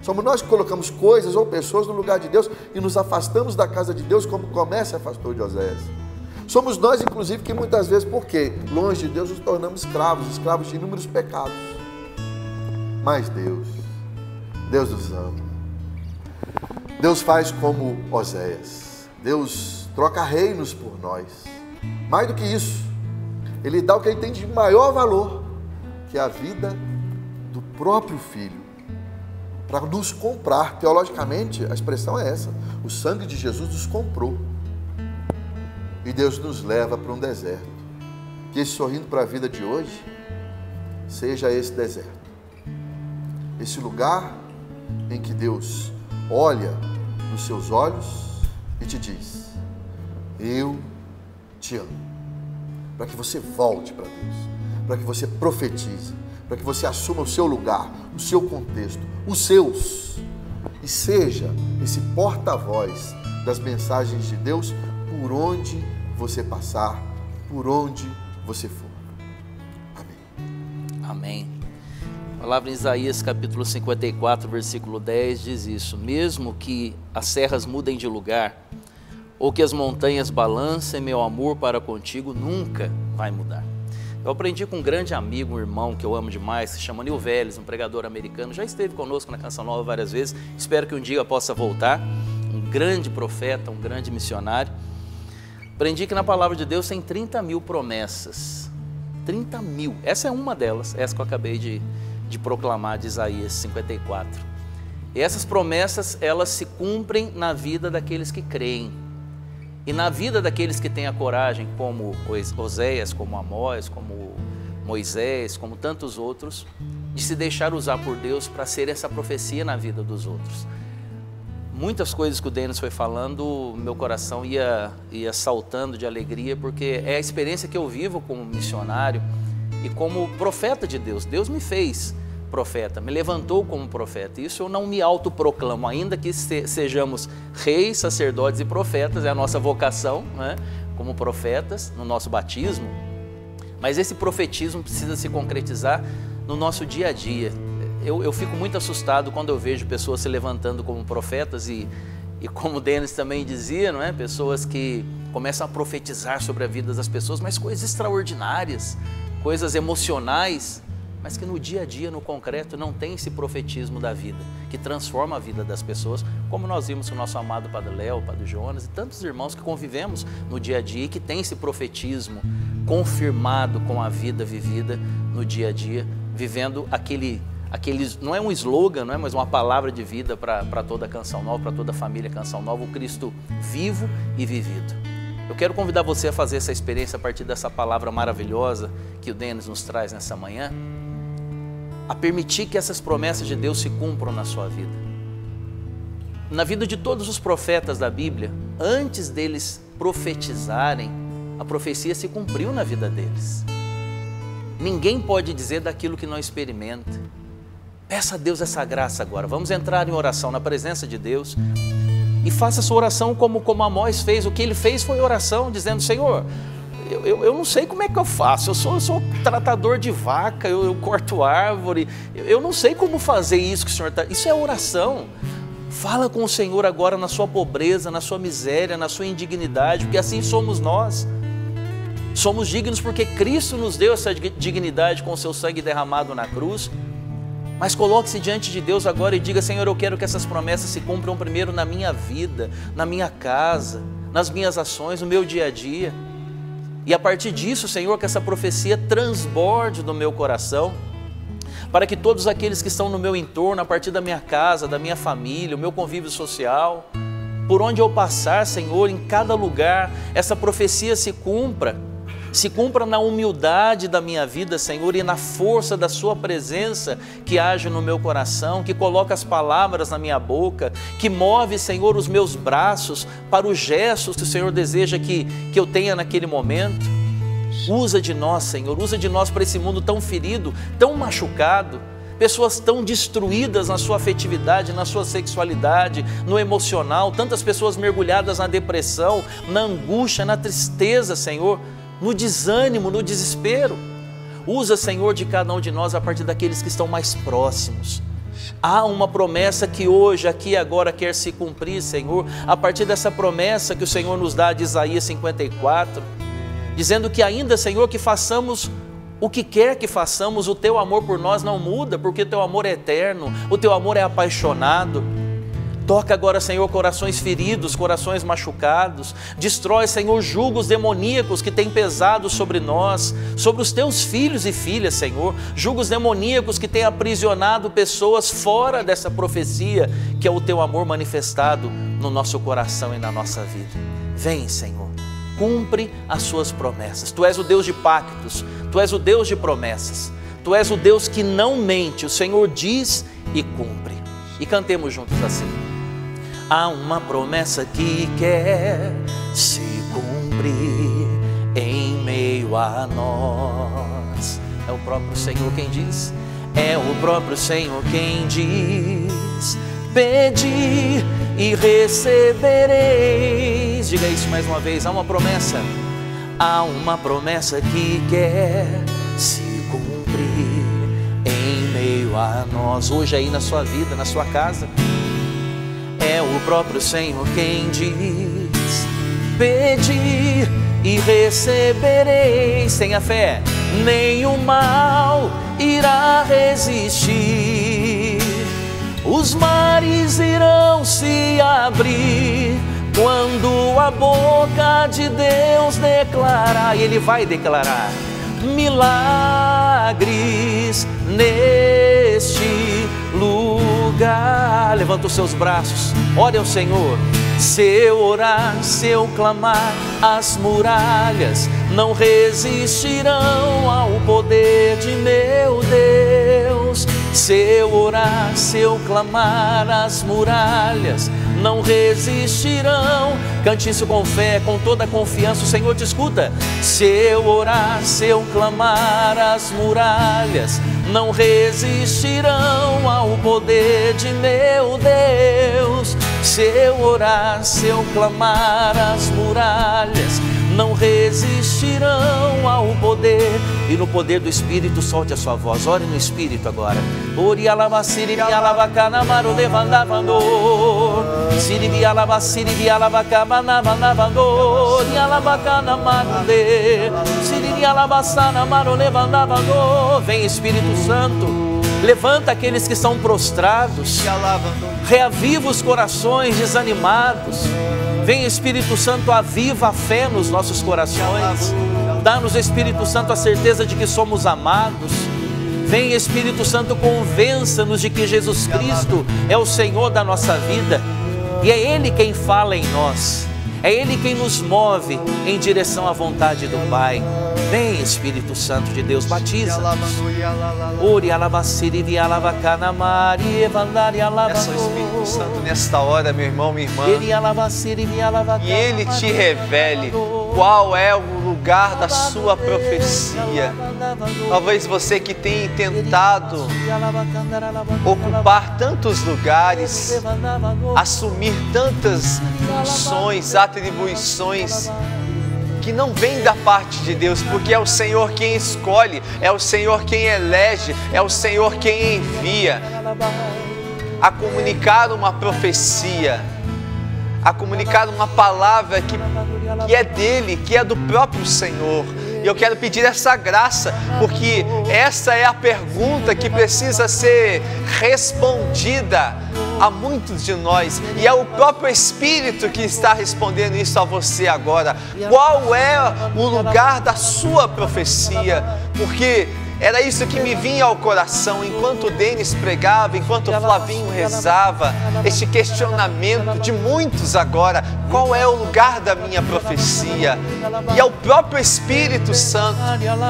Somos nós que colocamos coisas ou pessoas no lugar de Deus e nos afastamos da casa de Deus, como Gomer se afastou de Oséias. Somos nós, inclusive, que muitas vezes, porque longe de Deus, nos tornamos escravos de inúmeros pecados. Mas Deus nos ama. Deus faz como Oséias. Deus troca reinos por nós. Mais do que isso, Ele dá o que Ele tem de maior valor, que é a vida do próprio Filho. para nos comprar. Teologicamente, a expressão é essa: o sangue de Jesus nos comprou. E Deus nos leva para um deserto. Que esse sorrindo para a vida de hoje seja esse deserto, esse lugar em que Deus olha nos seus olhos e te diz: eu te amo. Para que você volte para Deus, para que você profetize, para que você assuma o seu lugar, o seu contexto, os seus, e seja esse porta-voz das mensagens de Deus por onde você passar, por onde você for. Amém. Amém. A palavra em Isaías capítulo 54, versículo 10 diz isso: mesmo que as serras mudem de lugar, ou que as montanhas balancem, meu amor para contigo nunca vai mudar. Eu aprendi com um grande amigo, um irmão que eu amo demais, que se chama Neil Vélez, um pregador americano, já esteve conosco na Canção Nova várias vezes, espero que um dia eu possa voltar, um grande profeta, um grande missionário. Aprendi que na palavra de Deus tem 30 mil promessas, 30 mil, essa é uma delas, essa que eu acabei de proclamar, de Isaías 54. E essas promessas, elas se cumprem na vida daqueles que creem. E na vida daqueles que têm a coragem, como Oséias, como Amós, como Moisés, como tantos outros, de se deixar usar por Deus para ser essa profecia na vida dos outros. Muitas coisas que o Denis foi falando, meu coração ia saltando de alegria, porque é a experiência que eu vivo como missionário e como profeta de Deus. Deus me fez profeta, me levantou como profeta. Isso eu não me autoproclamo, ainda que sejamos reis, sacerdotes e profetas, é a nossa vocação, né? Como profetas, no nosso batismo. Mas esse profetismo precisa se concretizar no nosso dia a dia. Eu fico muito assustado quando eu vejo pessoas se levantando como profetas e como o Denis também dizia, não é? Pessoas que começam a profetizar sobre a vida das pessoas, mas coisas extraordinárias, coisas emocionais, mas que no dia a dia, no concreto, não tem esse profetismo da vida, que transforma a vida das pessoas, como nós vimos com o nosso amado Padre Léo, Padre Jonas e tantos irmãos que convivemos no dia a dia e que tem esse profetismo confirmado com a vida vivida no dia a dia, vivendo aquele não é um slogan, não é, mas uma palavra de vida para toda a Canção Nova, para toda a família Canção Nova, o Cristo vivo e vivido. Eu quero convidar você a fazer essa experiência a partir dessa palavra maravilhosa que o Denis nos traz nessa manhã, a permitir que essas promessas de Deus se cumpram na sua vida. Na vida de todos os profetas da Bíblia, antes deles profetizarem, a profecia se cumpriu na vida deles. Ninguém pode dizer daquilo que não experimenta. Peça a Deus essa graça agora. Vamos entrar em oração na presença de Deus e faça sua oração como Amós fez. O que ele fez foi oração, dizendo: Senhor, eu não sei como é que eu faço, eu sou tratador de vaca, eu corto árvore, eu não sei como fazer isso que o Senhor está... Isso é oração. Fala com o Senhor agora na sua pobreza, na sua miséria, na sua indignidade, porque assim somos nós. Somos dignos porque Cristo nos deu essa dignidade com o seu sangue derramado na cruz. Mas coloque-se diante de Deus agora e diga: Senhor, eu quero que essas promessas se cumpram primeiro na minha vida, na minha casa, nas minhas ações, no meu dia a dia. E a partir disso, Senhor, que essa profecia transborde no meu coração, para que todos aqueles que estão no meu entorno, a partir da minha casa, da minha família, o meu convívio social, por onde eu passar, Senhor, em cada lugar, essa profecia se cumpra na humildade da minha vida, Senhor, e na força da sua presença que age no meu coração, que coloca as palavras na minha boca, que move, Senhor, os meus braços para os gestos que o Senhor deseja que eu tenha naquele momento. Usa de nós, Senhor, usa de nós para esse mundo tão ferido, tão machucado, pessoas tão destruídas na sua afetividade, na sua sexualidade, no emocional, tantas pessoas mergulhadas na depressão, na angústia, na tristeza, Senhor, no desânimo, no desespero. Usa, Senhor, de cada um de nós a partir daqueles que estão mais próximos. Há uma promessa que hoje, aqui e agora quer se cumprir, Senhor, a partir dessa promessa que o Senhor nos dá de Isaías 54, dizendo que ainda, Senhor, que façamos o que quer que façamos, o Teu amor por nós não muda, porque o Teu amor é eterno, o Teu amor é apaixonado. Toca agora, Senhor, corações feridos, corações machucados. Destrói, Senhor, julgos demoníacos que têm pesado sobre nós, sobre os teus filhos e filhas, Senhor. Julgos demoníacos que têm aprisionado pessoas fora dessa profecia, que é o teu amor manifestado no nosso coração e na nossa vida. Vem, Senhor, cumpre as suas promessas. Tu és o Deus de pactos, Tu és o Deus de promessas. Tu és o Deus que não mente, o Senhor diz e cumpre. E cantemos juntos assim. Há uma promessa que quer se cumprir em meio a nós. É o próprio Senhor quem diz. É o próprio Senhor quem diz. Pedi e recebereis. Diga isso mais uma vez. Há uma promessa. Há uma promessa que quer se cumprir em meio a nós. Hoje aí na sua vida, na sua casa. É o próprio Senhor quem diz. Pedi e recebereis. Tenha fé. Nenhum mal irá resistir. Os mares irão se abrir quando a boca de Deus declarar. E Ele vai declarar milagres neste lugar. Levanta os seus braços, ore ao Senhor. Se eu orar, se eu clamar, as muralhas não resistirão ao poder de meu Deus. Se eu orar, se eu clamar, as muralhas não resistirão. Cante isso com fé, com toda a confiança, o Senhor te escuta. Se eu orar, se eu clamar, as muralhas não resistirão ao poder de meu Deus. Se eu orar, se eu clamar, as muralhas não resistirão ao poder. E no poder do Espírito, solte a sua voz. Ore no Espírito agora. Ori alabaciri bialabacana maru levandavando. Siri bialabaciri bialabacana manavando. Ori alabacana maru de. Siri bialabassana maru levandavando. Vem Espírito Santo. Levanta aqueles que estão prostrados. Reaviva os corações desanimados. Vem Espírito Santo, aviva a fé nos nossos corações. Dá-nos, Espírito Santo, a certeza de que somos amados. Vem Espírito Santo, convença-nos de que Jesus Cristo é o Senhor da nossa vida. E é Ele quem fala em nós. É Ele quem nos move em direção à vontade do Pai. Vem Espírito Santo de Deus, batiza-nos. Peça ao Espírito Santo nesta hora, meu irmão, minha irmã, e Ele te revele qual é o lugar da sua profecia. Talvez você que tem tentado ocupar tantos lugares, assumir tantas funções, atribuições que não vem da parte de Deus, porque é o Senhor quem escolhe, é o Senhor quem elege, é o Senhor quem envia a comunicar uma profecia, a comunicar uma palavra que é dele, que é do próprio Senhor. E eu quero pedir essa graça, porque essa é a pergunta que precisa ser respondida a muitos de nós, e é o próprio Espírito que está respondendo isso a você agora. Qual é o lugar da sua profecia? Porque era isso que me vinha ao coração enquanto o Denis pregava, enquanto o Flavinho rezava, este questionamento de muitos agora: qual é o lugar da minha profecia? E é o próprio Espírito Santo,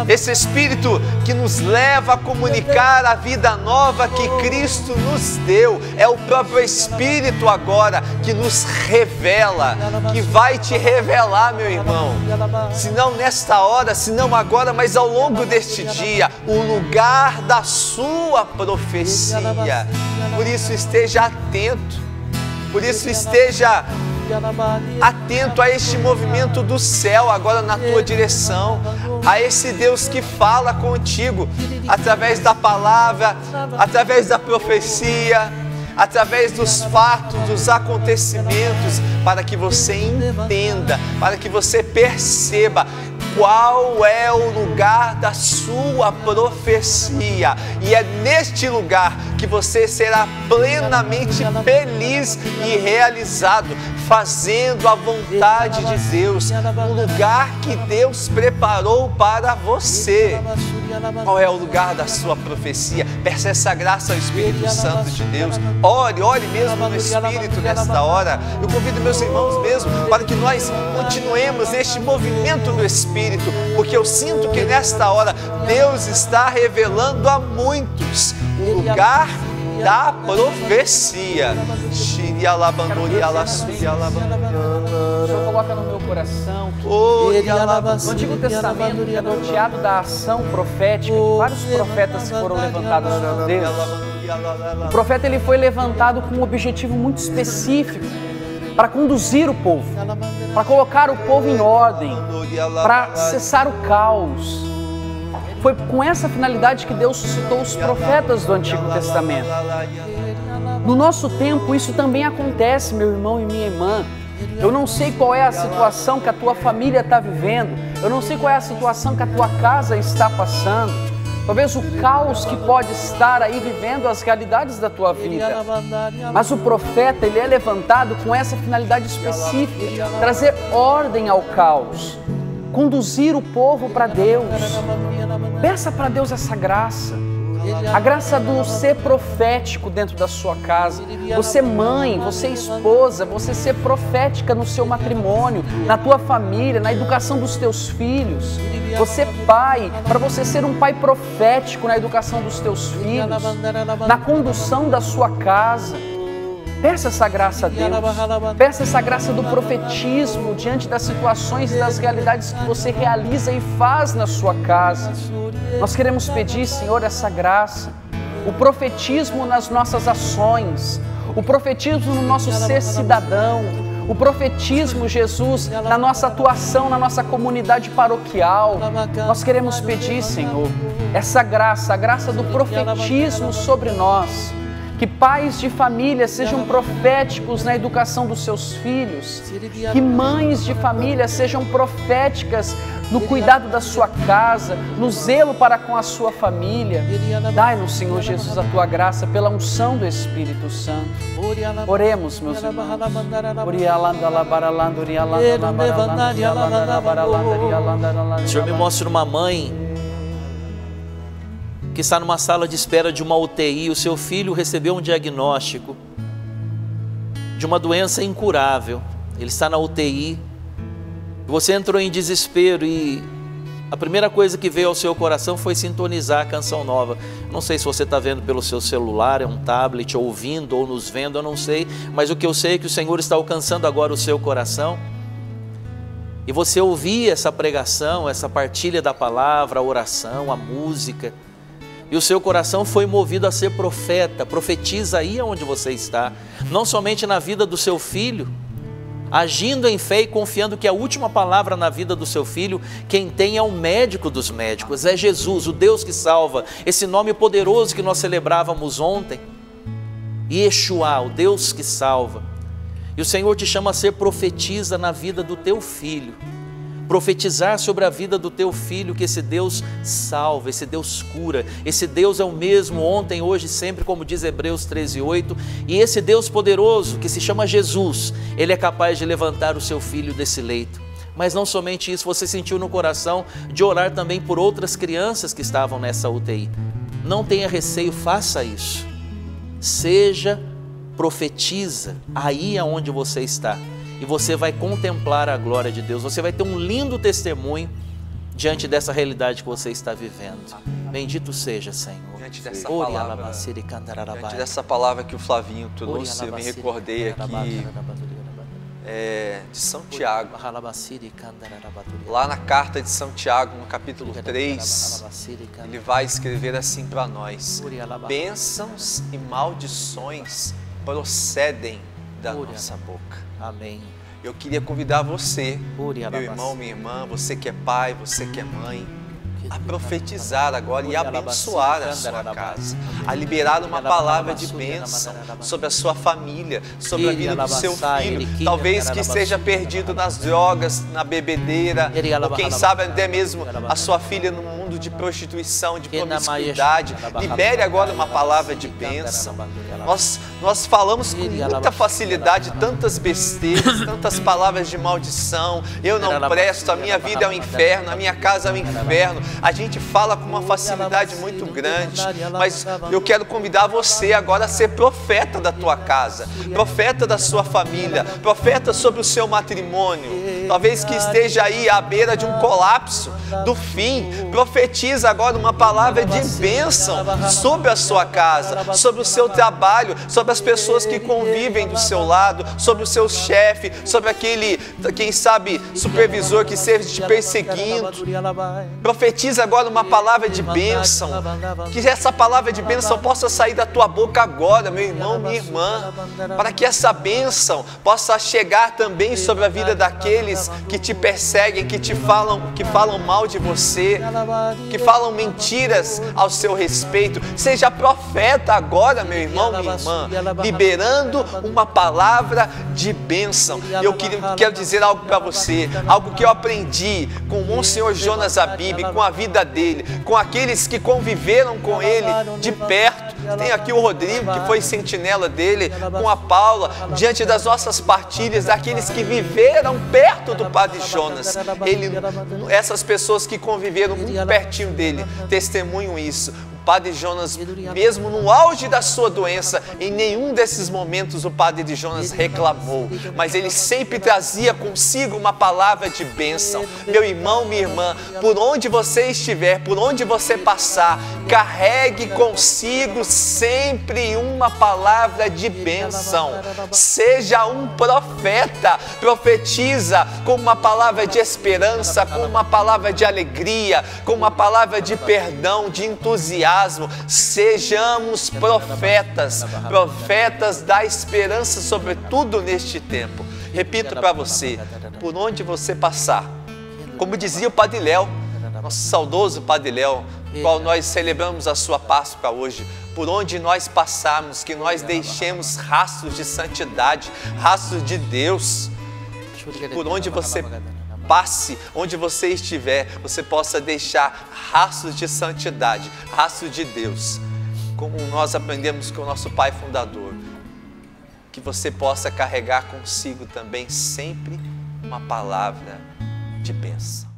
esse Espírito que nos leva a comunicar a vida nova que Cristo nos deu. É o próprio Espírito agora que nos revela, que vai te revelar, meu irmão, se não nesta hora, se não agora, mas ao longo deste dia, o lugar da sua profecia. Por isso esteja atento, por isso esteja atento a este movimento do céu agora na tua direção, a esse Deus que fala contigo através da palavra, através da profecia, através dos fatos, dos acontecimentos, para que você entenda, para que você perceba. qual é o lugar da sua profecia. E é neste lugar que você será plenamente feliz e realizado, fazendo a vontade de Deus, um lugar que Deus preparou para você. Qual é o lugar da sua profecia? Peça essa graça ao Espírito Santo de Deus. Ore mesmo no Espírito nesta hora. Eu convido meus irmãos mesmo para que nós continuemos este movimento do Espírito, porque eu sinto que nesta hora Deus está revelando a muitos o lugar da profecia. O Senhor coloca no meu coração que no Antigo Testamento é norteado da ação profética de vários profetas que foram levantados por Deus. O profeta ele foi levantado com um objetivo muito específico, para conduzir o povo, para colocar o povo em ordem, para cessar o caos. Foi com essa finalidade que Deus suscitou os profetas do Antigo Testamento. No nosso tempo, isso também acontece, meu irmão e minha irmã. Eu não sei qual é a situação que a tua família está vivendo, eu não sei qual é a situação que a tua casa está passando, talvez o caos que pode estar aí vivendo as realidades da tua vida. Mas o profeta, ele é levantado com essa finalidade específica, trazer ordem ao caos, conduzir o povo para Deus. Peça para Deus essa graça. A graça do ser profético dentro da sua casa. Você mãe, você esposa, você ser profética no seu matrimônio, na tua família, na educação dos teus filhos. Você pai, para você ser um pai profético na educação dos teus filhos, na condução da sua casa. Peça essa graça a Deus, peça essa graça do profetismo diante das situações e das realidades que você realiza e faz na sua casa. Nós queremos pedir, Senhor, essa graça, o profetismo nas nossas ações, o profetismo no nosso ser cidadão, o profetismo, Jesus, na nossa atuação, na nossa comunidade paroquial. Nós queremos pedir, Senhor, essa graça, a graça do profetismo sobre nós. Que pais de família sejam proféticos na educação dos seus filhos. Que mães de família sejam proféticas no cuidado da sua casa, no zelo para com a sua família. Dai-nos, Senhor Jesus, a Tua graça pela unção do Espírito Santo. Oremos, meus irmãos. O Senhor me mostra uma mãe que está numa sala de espera de uma UTI, o seu filho recebeu um diagnóstico de uma doença incurável, ele está na UTI, você entrou em desespero e a primeira coisa que veio ao seu coração foi sintonizar a canção nova. Não sei se você está vendo pelo seu celular, é um tablet, ouvindo ou nos vendo, eu não sei, mas o que eu sei é que o Senhor está alcançando agora o seu coração e você ouvir essa pregação, essa partilha da palavra, a oração, a música, e o seu coração foi movido a ser profeta. Profetiza aí onde você está, não somente na vida do seu filho, agindo em fé e confiando que a última palavra na vida do seu filho, quem tem é o médico dos médicos, é Jesus, o Deus que salva, esse nome poderoso que nós celebrávamos ontem, Yeshua, o Deus que salva. E o Senhor te chama a ser profetiza na vida do teu filho, profetizar sobre a vida do teu filho, que esse Deus salva, esse Deus cura, esse Deus é o mesmo ontem, hoje e sempre, como diz Hebreus 13:8, e esse Deus poderoso, que se chama Jesus, Ele é capaz de levantar o seu filho desse leito. Mas não somente isso, você sentiu no coração de orar também por outras crianças que estavam nessa UTI. Não tenha receio, faça isso. Seja profetiza aí aonde você está. E você vai contemplar a glória de Deus. Você vai ter um lindo testemunho diante dessa realidade que você está vivendo. Bendito seja, Senhor. Diante dessa palavra que o Flavinho trouxe, eu me recordei aqui de São Tiago. Lá na carta de São Tiago, no capítulo 3, ele vai escrever assim para nós: bênçãos e maldições procedem da nossa boca. Amém. Eu queria convidar você, meu irmão, minha irmã, você que é pai, você que é mãe, a profetizar agora e abençoar a sua casa, a liberar uma palavra de bênção sobre a sua família, sobre a vida do seu filho, talvez que esteja perdido nas drogas, na bebedeira, ou quem sabe até mesmo a sua filha no mundo de prostituição, de promiscuidade. Libere agora uma palavra de bênção. Nós falamos com muita facilidade tantas besteiras, tantas palavras de maldição. Eu não presto, a minha vida é um inferno, a minha casa é um inferno. A gente fala com uma facilidade muito grande, mas eu quero convidar você agora a ser profeta da tua casa, profeta da sua família, profeta sobre o seu matrimônio. Talvez que esteja aí à beira de um colapso, do fim. Profetiza agora uma palavra de bênção sobre a sua casa, sobre o seu trabalho, sobre as pessoas que convivem do seu lado, sobre o seu chefe, sobre aquele, quem sabe, supervisor que esteja te perseguindo. Profetiza agora uma palavra de bênção, que essa palavra de bênção possa sair da tua boca agora, meu irmão, minha irmã, para que essa bênção possa chegar também sobre a vida daqueles que te perseguem, que falam mal de você, que falam mentiras ao seu respeito. Seja profeta agora, meu irmão, minha irmã, liberando uma palavra de bênção. Eu quero dizer algo para você, algo que eu aprendi com o Monsenhor Jonas Abib, com a vida dele, com aqueles que conviveram com ele de perto. Tem aqui o Rodrigo, que foi sentinela dele, com a Paula, diante das nossas partilhas, daqueles que viveram perto do Padre Jonas. Essas pessoas que conviveram muito pertinho dele, testemunham isso. O Padre Jonas, mesmo no auge da sua doença, em nenhum desses momentos o Padre Jonas reclamou, mas ele sempre trazia consigo uma palavra de bênção. Meu irmão, minha irmã, por onde você estiver, por onde você passar, carregue consigo sempre uma palavra de bênção. Seja um profeta, profetiza com uma palavra de esperança, com uma palavra de alegria, com uma palavra de perdão, de entusiasmo. Sejamos profetas, profetas da esperança, sobretudo neste tempo. Repito para você, por onde você passar, como dizia o Padre Léo, nosso saudoso Padre Léo, qual nós celebramos a sua Páscoa hoje, por onde nós passarmos, que nós deixemos rastros de santidade, rastros de Deus. Por onde você passe, onde você estiver, você possa deixar rastros de santidade, rastros de Deus, como nós aprendemos com o nosso Pai Fundador. Que você possa carregar consigo também sempre uma palavra de bênção.